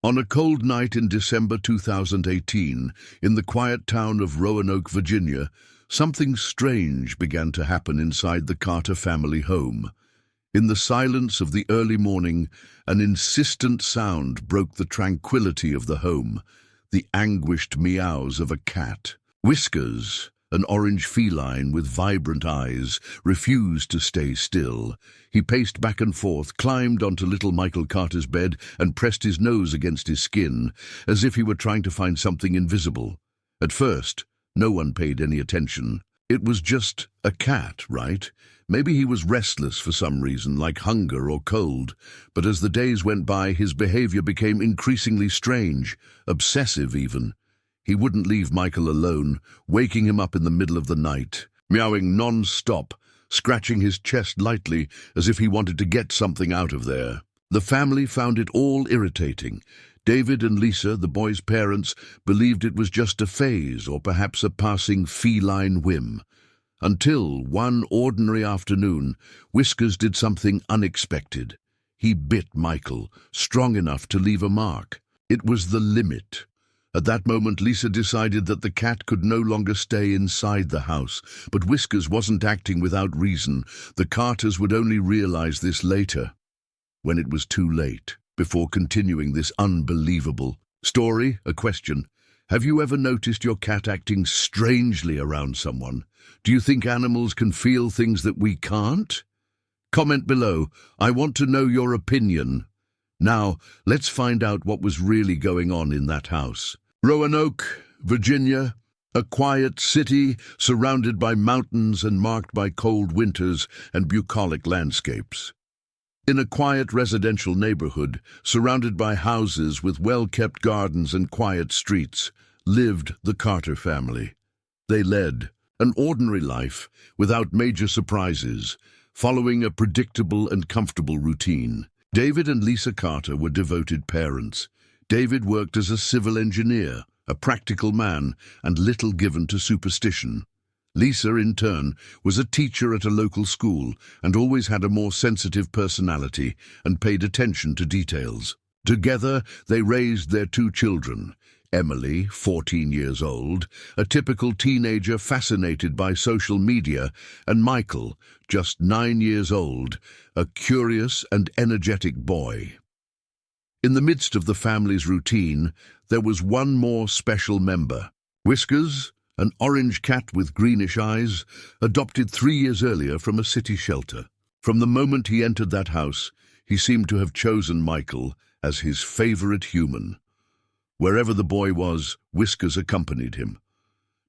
On a cold night in December 2018, in the quiet town of Roanoke, Virginia, something strange began to happen inside the Carter family home. In the silence of the early morning, an insistent sound broke the tranquility of the home, the anguished meows of a cat. Whiskers, an orange feline with vibrant eyes, refused to stay still. He paced back and forth, climbed onto little Michael Carter's bed, and pressed his nose against his skin, as if he were trying to find something invisible. At first, no one paid any attention. It was just a cat, right? Maybe he was restless for some reason, like hunger or cold. But as the days went by, his behavior became increasingly strange, obsessive even. He wouldn't leave Michael alone, waking him up in the middle of the night, meowing non-stop, scratching his chest lightly as if he wanted to get something out of there. The family found it all irritating. David and Lisa, the boy's parents, believed it was just a phase or perhaps a passing feline whim. Until one ordinary afternoon, Whiskers did something unexpected. He bit Michael, strong enough to leave a mark. It was the limit. At that moment, Lisa decided that the cat could no longer stay inside the house. But Whiskers wasn't acting without reason. The Carters would only realize this later, when it was too late. Before continuing this unbelievable story, a question. Have you ever noticed your cat acting strangely around someone? Do you think animals can feel things that we can't? Comment below. I want to know your opinion. Now, let's find out what was really going on in that house. Roanoke, Virginia, a quiet city surrounded by mountains and marked by cold winters and bucolic landscapes. In a quiet residential neighborhood, surrounded by houses with well-kept gardens and quiet streets, lived the Carter family. They led an ordinary life without major surprises, following a predictable and comfortable routine. David and Lisa Carter were devoted parents. David worked as a civil engineer, a practical man, and little given to superstition. Lisa, in turn, was a teacher at a local school and always had a more sensitive personality and paid attention to details. Together, they raised their two children, Emily, 14 years old, a typical teenager fascinated by social media, and Michael, just 9 years old, a curious and energetic boy. In the midst of the family's routine, there was one more special member. Whiskers, an orange cat with greenish eyes, adopted 3 years earlier from a city shelter. From the moment he entered that house, he seemed to have chosen Michael as his favorite human. Wherever the boy was, Whiskers accompanied him.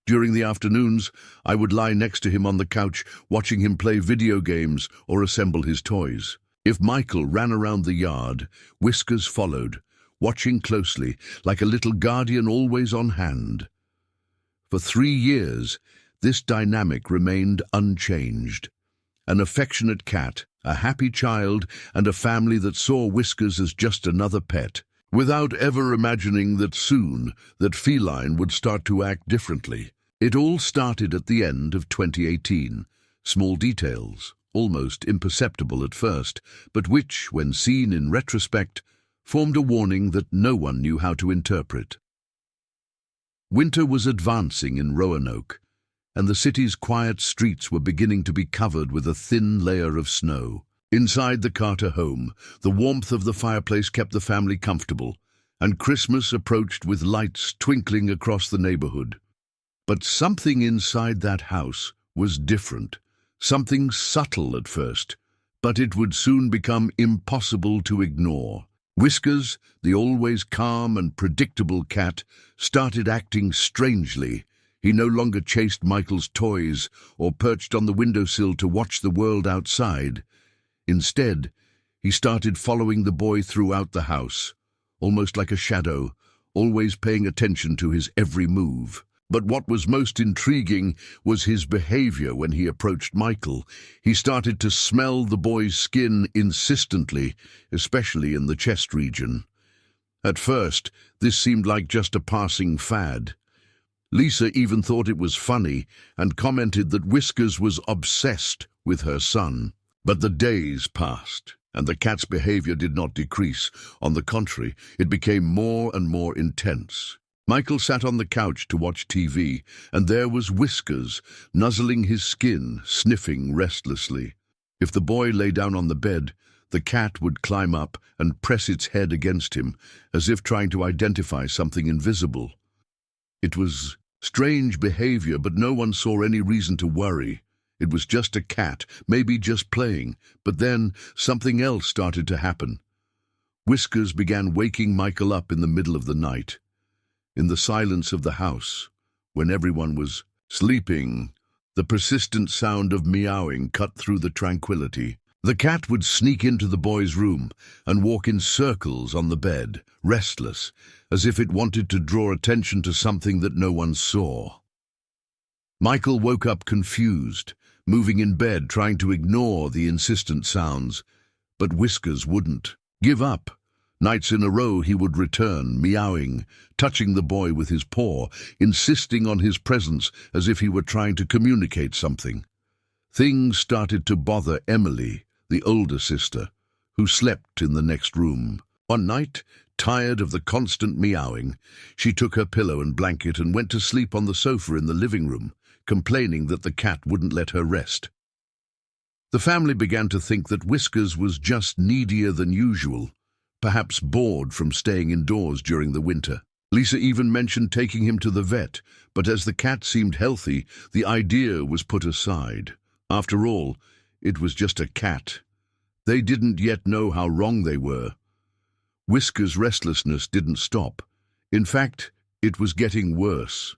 During the afternoons, I would lie next to him on the couch, watching him play video games or assemble his toys. If Michael ran around the yard, Whiskers followed, watching closely, like a little guardian always on hand. For 3 years, this dynamic remained unchanged. An affectionate cat, a happy child, and a family that saw Whiskers as just another pet, without ever imagining that soon that Feline would start to act differently. It all started at the end of 2018. Small details, almost imperceptible at first, but which, when seen in retrospect, formed a warning that no one knew how to interpret. Winter was advancing in Roanoke, and the city's quiet streets were beginning to be covered with a thin layer of snow. Inside the Carter home, the warmth of the fireplace kept the family comfortable, and Christmas approached with lights twinkling across the neighborhood. But something inside that house was different, something subtle at first, but it would soon become impossible to ignore. Whiskers, the always calm and predictable cat, started acting strangely. He no longer chased Michael's toys or perched on the windowsill to watch the world outside. Instead, he started following the boy throughout the house, almost like a shadow, always paying attention to his every move. But what was most intriguing was his behavior when he approached Michael. He started to smell the boy's skin insistently, especially in the chest region. At first, this seemed like just a passing fad. Lisa even thought it was funny and commented that Whiskers was obsessed with her son. But the days passed. And the cat's behavior did not decrease. On the contrary, it became more and more intense. Michael sat on the couch to watch TV, and there was Whiskers, nuzzling his skin, sniffing restlessly. If the boy lay down on the bed, the cat would climb up and press its head against him, as if trying to identify something invisible. It was strange behavior, but no one saw any reason to worry. It was just a cat, maybe just playing, but then something else started to happen. Whiskers began waking Michael up in the middle of the night. In the silence of the house, when everyone was sleeping, the persistent sound of meowing cut through the tranquility. The cat would sneak into the boy's room and walk in circles on the bed, restless, as if it wanted to draw attention to something that no one saw. Michael woke up confused, moving in bed, trying to ignore the insistent sounds. But Whiskers wouldn't give up. Nights in a row he would return, meowing, touching the boy with his paw, insisting on his presence as if he were trying to communicate something. Things started to bother Emily, the older sister, who slept in the next room. One night, tired of the constant meowing, she took her pillow and blanket and went to sleep on the sofa in the living room, complaining that the cat wouldn't let her rest. The family began to think that Whiskers was just needier than usual, perhaps bored from staying indoors during the winter. Lisa even mentioned taking him to the vet, but as the cat seemed healthy, the idea was put aside. After all, it was just a cat. They didn't yet know how wrong they were. Whiskers' restlessness didn't stop. In fact, it was getting worse.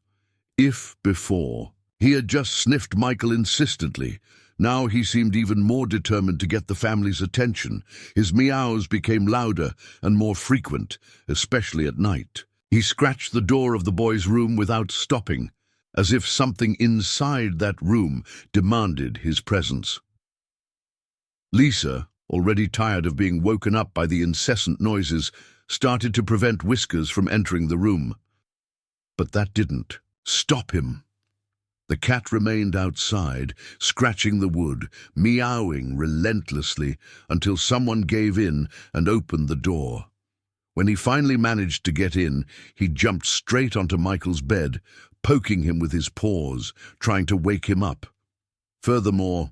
If before he had just sniffed Michael insistently, now he seemed even more determined to get the family's attention. His meows became louder and more frequent, especially at night. He scratched the door of the boy's room without stopping, as if something inside that room demanded his presence. Lisa, already tired of being woken up by the incessant noises, started to prevent Whiskers from entering the room. But that didn't stop him. The cat remained outside, scratching the wood, meowing relentlessly, until someone gave in and opened the door. When he finally managed to get in, he jumped straight onto Michael's bed, poking him with his paws, trying to wake him up. Furthermore,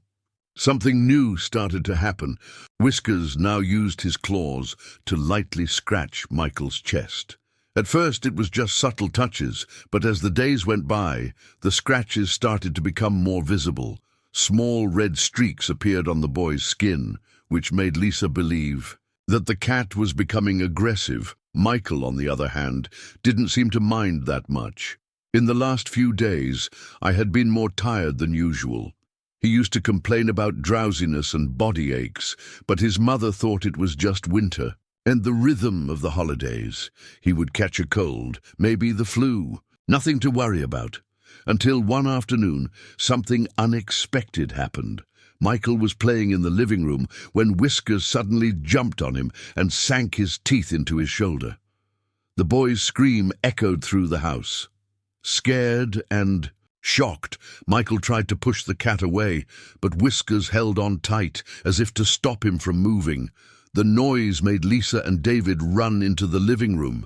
something new started to happen. Whiskers now used his claws to lightly scratch Michael's chest. At first it was just subtle touches, but as the days went by, the scratches started to become more visible. Small red streaks appeared on the boy's skin, which made Lisa believe that the cat was becoming aggressive. Michael, on the other hand, didn't seem to mind that much. In the last few days, I had been more tired than usual. He used to complain about drowsiness and body aches, but his mother thought it was just winter and the rhythm of the holidays. He would catch a cold, maybe the flu, nothing to worry about. Until one afternoon, something unexpected happened. Michael was playing in the living room when Whiskers suddenly jumped on him and sank his teeth into his shoulder. The boy's scream echoed through the house. Scared and shocked, Michael tried to push the cat away, but Whiskers held on tight, as if to stop him from moving. The noise made Lisa and David run into the living room.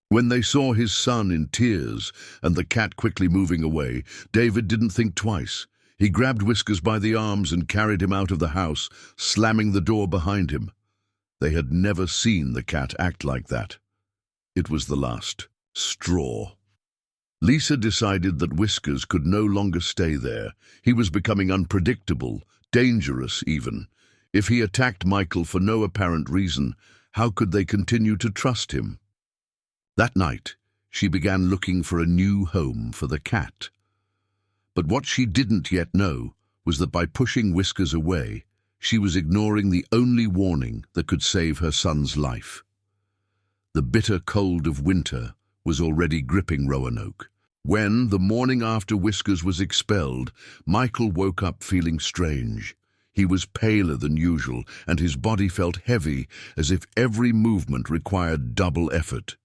When they saw his son in tears and the cat quickly moving away, David didn't think twice. He grabbed Whiskers by the arms and carried him out of the house, slamming the door behind him. They had never seen the cat act like that. It was the last straw. Lisa decided that Whiskers could no longer stay there. He was becoming unpredictable, dangerous even. If he attacked Michael for no apparent reason, how could they continue to trust him? That night, she began looking for a new home for the cat. But what she didn't yet know was that by pushing Whiskers away, she was ignoring the only warning that could save her son's life. The bitter cold of winter was already gripping Roanoke. When, the morning after Whiskers was expelled, Michael woke up feeling strange. He was paler than usual, and his body felt heavy, as if every movement required double effort.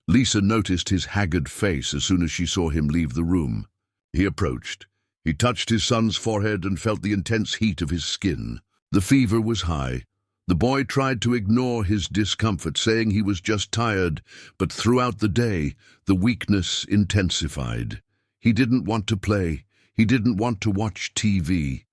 Lisa noticed his haggard face as soon as she saw him leave the room. He approached. He touched his son's forehead and felt the intense heat of his skin. The fever was high, The boy tried to ignore his discomfort, saying he was just tired, but throughout the day, the weakness intensified. He didn't want to play. He didn't want to watch TV.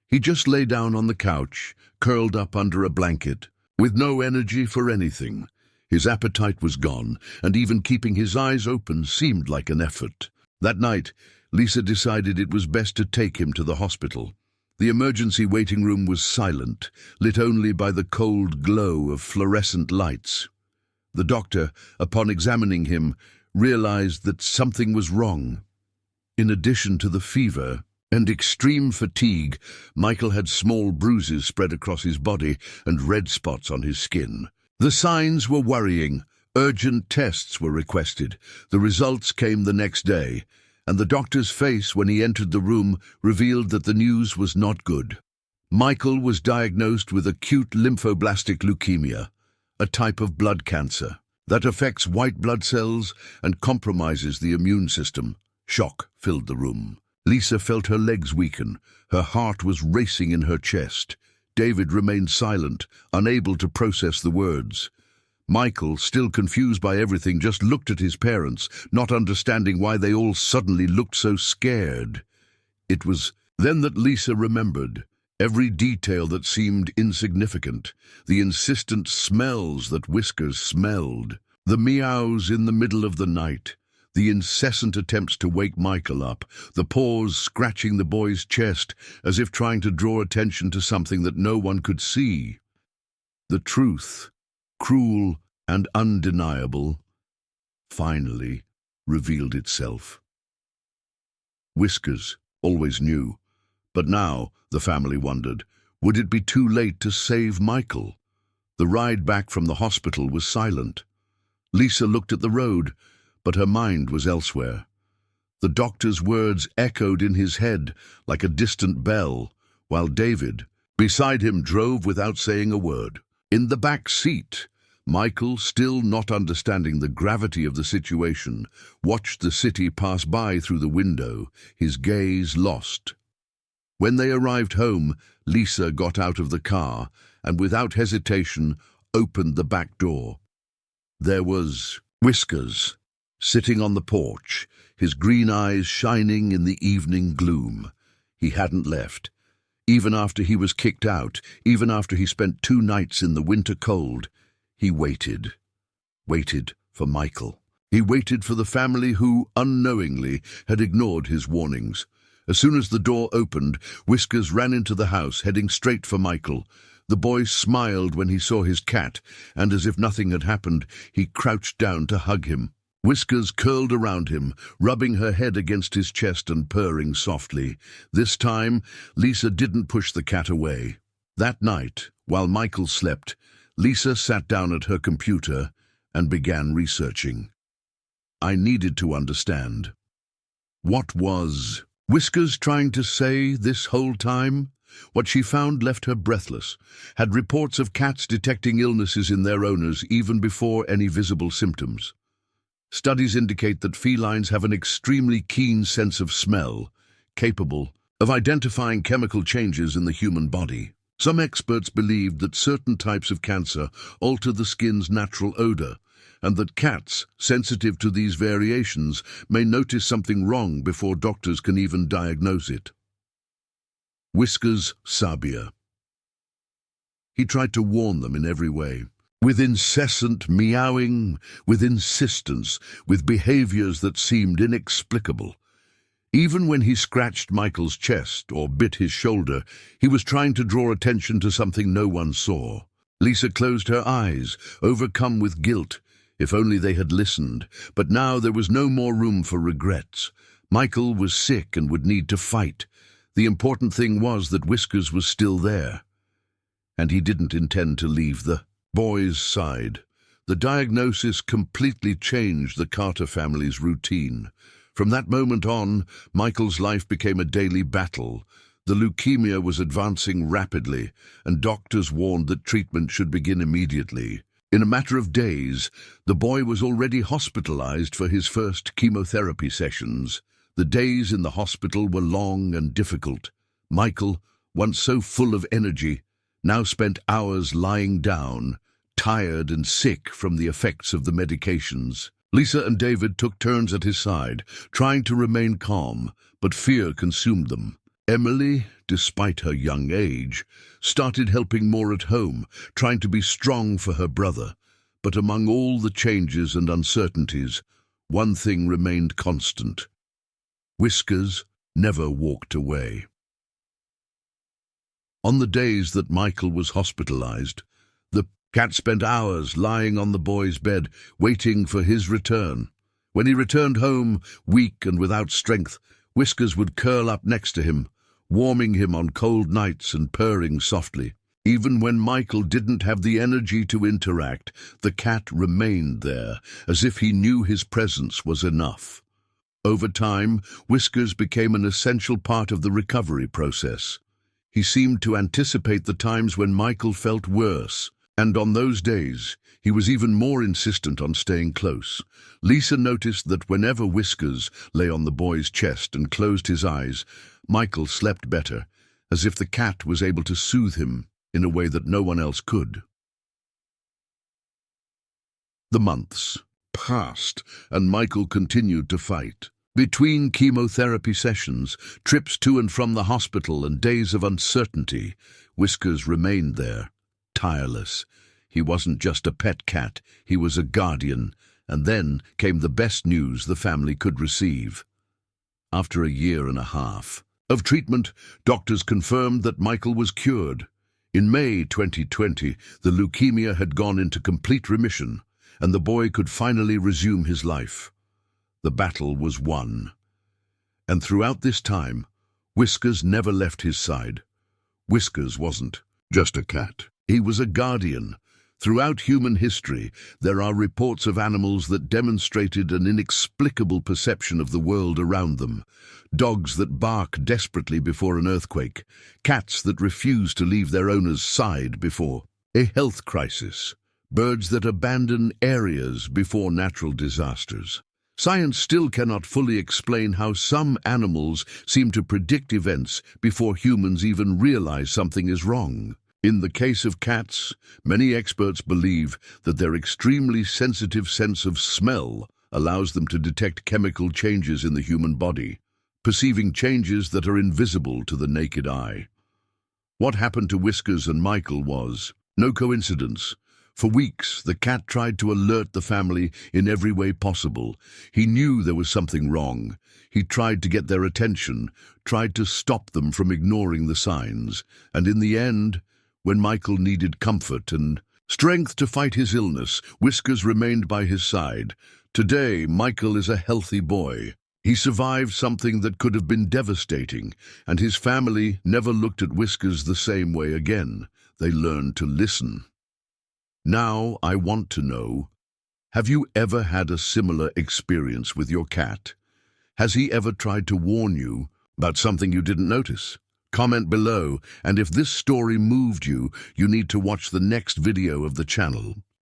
He just lay down on the couch, curled up under a blanket, with no energy for anything. His appetite was gone, and even keeping his eyes open seemed like an effort. That night, Lisa decided it was best to take him to the hospital. The emergency waiting room was silent, lit only by the cold glow of fluorescent lights. The doctor, upon examining him, realized that something was wrong. In addition to the fever and extreme fatigue, Michael had small bruises spread across his body and red spots on his skin. The signs were worrying. Urgent tests were requested. The results came the next day, and the doctor's face when he entered the room revealed that the news was not good. Michael was diagnosed with acute lymphoblastic leukemia, a type of blood cancer that affects white blood cells and compromises the immune system. Shock filled the room. Lisa felt her legs weaken. Her heart was racing in her chest. David remained silent, unable to process the words. Michael, still confused by everything, just looked at his parents, not understanding why they all suddenly looked so scared. It was then that Lisa remembered every detail that seemed insignificant, the insistent smells that Whiskers smelled, the meows in the middle of the night, the incessant attempts to wake Michael up, the paws scratching the boy's chest as if trying to draw attention to something that no one could see. The truth, cruel and undeniable, finally revealed itself. Whiskers always knew, but now, the family wondered, would it be too late to save Michael? The ride back from the hospital was silent. Lisa looked at the road, but her mind was elsewhere. The doctor's words echoed in his head like a distant bell, while David, beside him, drove without saying a word. In the back seat, Michael, still not understanding the gravity of the situation, watched the city pass by through the window, his gaze lost. When they arrived home, Lisa got out of the car and, without hesitation, opened the back door. There was Whiskers, sitting on the porch, his green eyes shining in the evening gloom. He hadn't left. Even after he was kicked out, even after he spent 2 nights in the winter cold, he waited. Waited for Michael. He waited for the family who, unknowingly, had ignored his warnings. As soon as the door opened, Whiskers ran into the house, heading straight for Michael. The boy smiled when he saw his cat, and as if nothing had happened, he crouched down to hug him. Whiskers curled around him, rubbing her head against his chest and purring softly. This time, Lisa didn't push the cat away. That night, while Michael slept, Lisa sat down at her computer and began researching. I needed to understand. What was Whiskers trying to say this whole time? What she found left her breathless. Had reports of cats detecting illnesses in their owners even before any visible symptoms. Studies indicate that felines have an extremely keen sense of smell, capable of identifying chemical changes in the human body. Some experts believed that certain types of cancer alter the skin's natural odor, and that cats, sensitive to these variations, may notice something wrong before doctors can even diagnose it. Whiskers Sabia. He tried to warn them in every way, with incessant meowing, with insistence, with behaviors that seemed inexplicable. Even when he scratched Michael's chest or bit his shoulder, he was trying to draw attention to something no one saw. Lisa closed her eyes, overcome with guilt. If only they had listened. But now there was no more room for regrets. Michael was sick and would need to fight. The important thing was that Whiskers was still there. And he didn't intend to leave the boy's side. The diagnosis completely changed the Carter family's routine. From that moment on, Michael's life became a daily battle. The leukemia was advancing rapidly, and doctors warned that treatment should begin immediately. In a matter of days, the boy was already hospitalized for his first chemotherapy sessions. The days in the hospital were long and difficult. Michael, once so full of energy, now spent hours lying down, tired and sick from the effects of the medications. Lisa and David took turns at his side, trying to remain calm, but fear consumed them. Emily, despite her young age, started helping more at home, trying to be strong for her brother. But among all the changes and uncertainties, one thing remained constant. Whiskers never walked away. On the days that Michael was hospitalized, the cat spent hours lying on the boy's bed, waiting for his return. When he returned home, weak and without strength, Whiskers would curl up next to him, warming him on cold nights and purring softly. Even when Michael didn't have the energy to interact, the cat remained there, as if he knew his presence was enough. Over time, Whiskers became an essential part of the recovery process. He seemed to anticipate the times when Michael felt worse, and on those days, he was even more insistent on staying close. Lisa noticed that whenever Whiskers lay on the boy's chest and closed his eyes, Michael slept better, as if the cat was able to soothe him in a way that no one else could. The months passed, and Michael continued to fight. Between chemotherapy sessions, trips to and from the hospital, and days of uncertainty, Whiskers remained there, tireless. He wasn't just a pet cat, he was a guardian, and then came the best news the family could receive. After a year and a half of treatment, doctors confirmed that Michael was cured. In May 2020, the leukemia had gone into complete remission, and the boy could finally resume his life. The battle was won. And throughout this time, Whiskers never left his side. Whiskers wasn't just a cat. He was a guardian. Throughout human history, there are reports of animals that demonstrated an inexplicable perception of the world around them. Dogs that bark desperately before an earthquake. Cats that refuse to leave their owner's side before a health crisis. Birds that abandon areas before natural disasters. Science still cannot fully explain how some animals seem to predict events before humans even realize something is wrong. In the case of cats, many experts believe that their extremely sensitive sense of smell allows them to detect chemical changes in the human body, perceiving changes that are invisible to the naked eye. What happened to Whiskers and Michael was no coincidence. For weeks, the cat tried to alert the family in every way possible. He knew there was something wrong. He tried to get their attention, tried to stop them from ignoring the signs. And in the end, when Michael needed comfort and strength to fight his illness, Whiskers remained by his side. Today, Michael is a healthy boy. He survived something that could have been devastating, and his family never looked at Whiskers the same way again. They learned to listen. Now I want to know, have you ever had a similar experience with your cat? Has he ever tried to warn you about something you didn't notice? Comment below, and if this story moved you, you need to watch the next video of the channel.